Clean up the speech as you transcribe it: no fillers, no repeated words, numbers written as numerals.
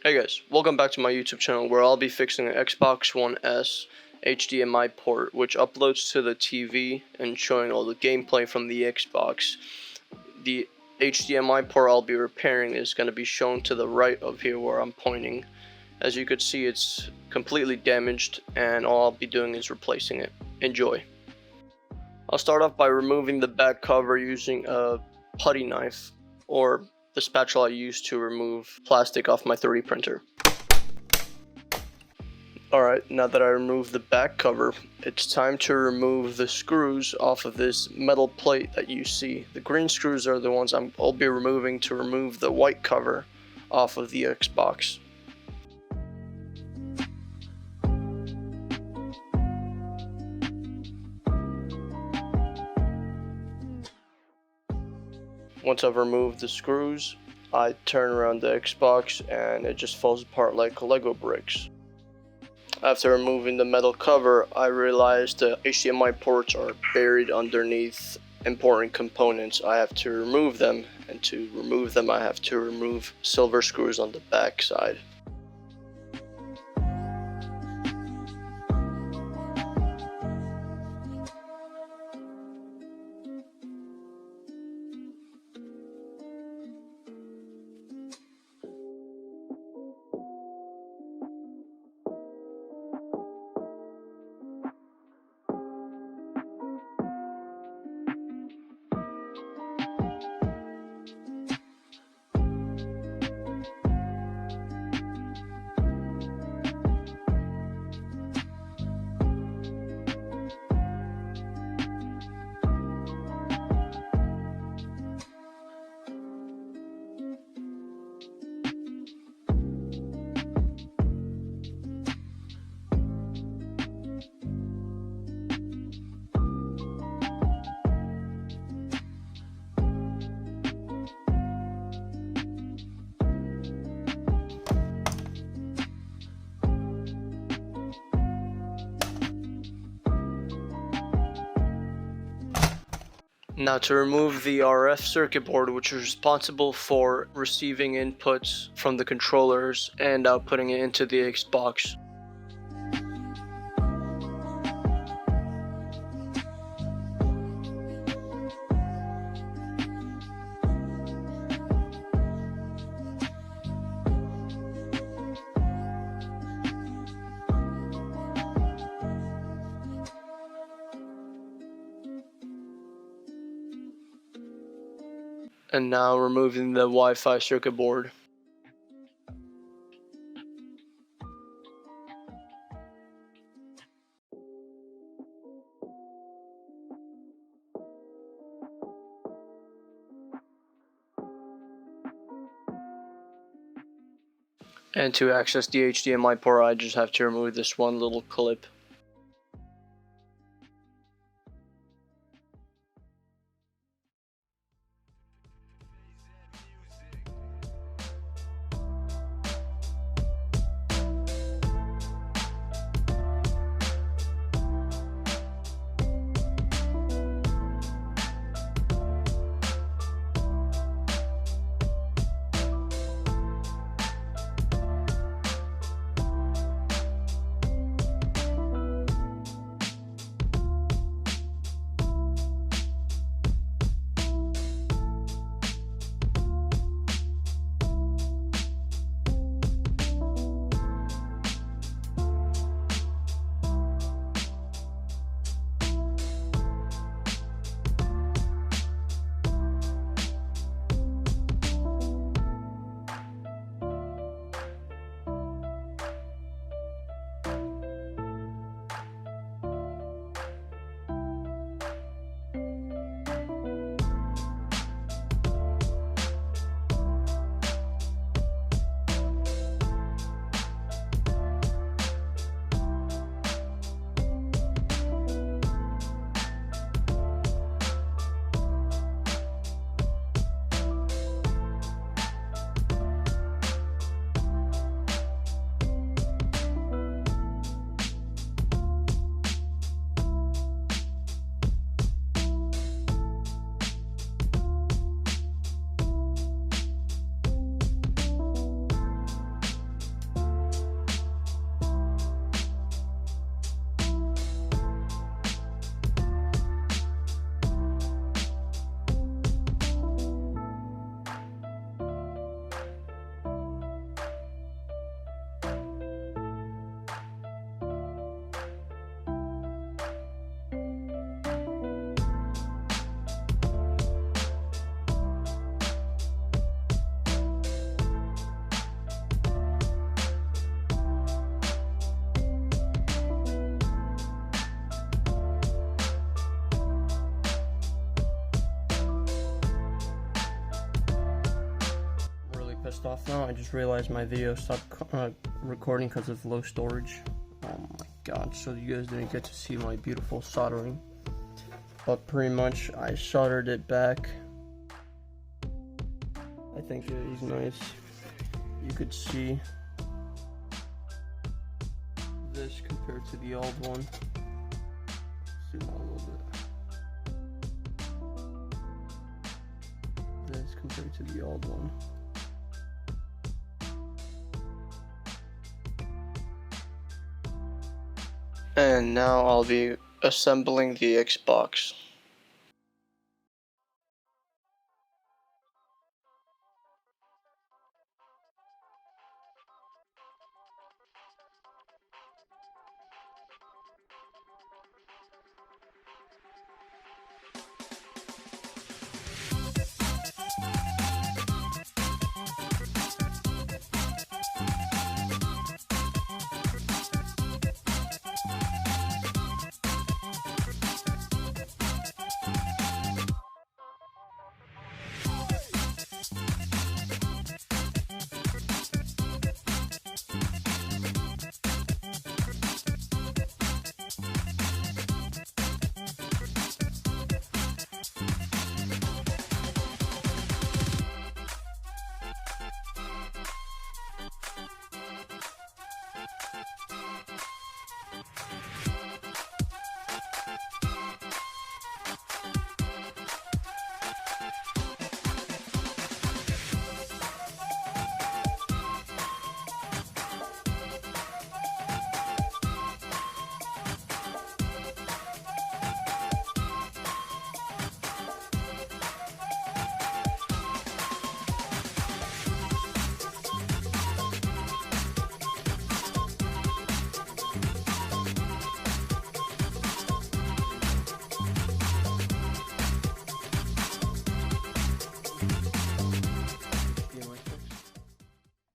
Hey guys, welcome back to my YouTube channel where I'll be fixing an Xbox One S HDMI port which uploads to the TV and showing all the gameplay from the Xbox. The HDMI port I'll be repairing is going to be shown to the right of here where I'm pointing. As you could see, it's completely damaged and all I'll be doing is replacing it. Enjoy. I'll start off by removing the back cover using a putty knife or the spatula I use to remove plastic off my 3D printer. Alright, now that I removed the back cover, it's time to remove the screws off of this metal plate that you see. The green screws are the ones I'll be removing to remove the white cover off of the Xbox. Once I've removed the screws, I turn around the Xbox and it just falls apart like Lego bricks. After removing the metal cover, I realized the HDMI ports are buried underneath important components. I have to remove them, and to remove them I have to remove silver screws on the back side. Now to remove the RF circuit board, which is responsible for receiving inputs from the controllers and outputting it into the Xbox. And now removing the Wi-Fi circuit board. And to access the HDMI port, I just have to remove this one little clip. off now. I just realized my video stopped recording because of low storage. Oh my god, so you guys didn't get to see my beautiful soldering. But pretty much, I soldered it back. I think it is nice. You could see this compared to the old one. Zoom out a little bit. This compared to the old one. And now I'll be assembling the Xbox.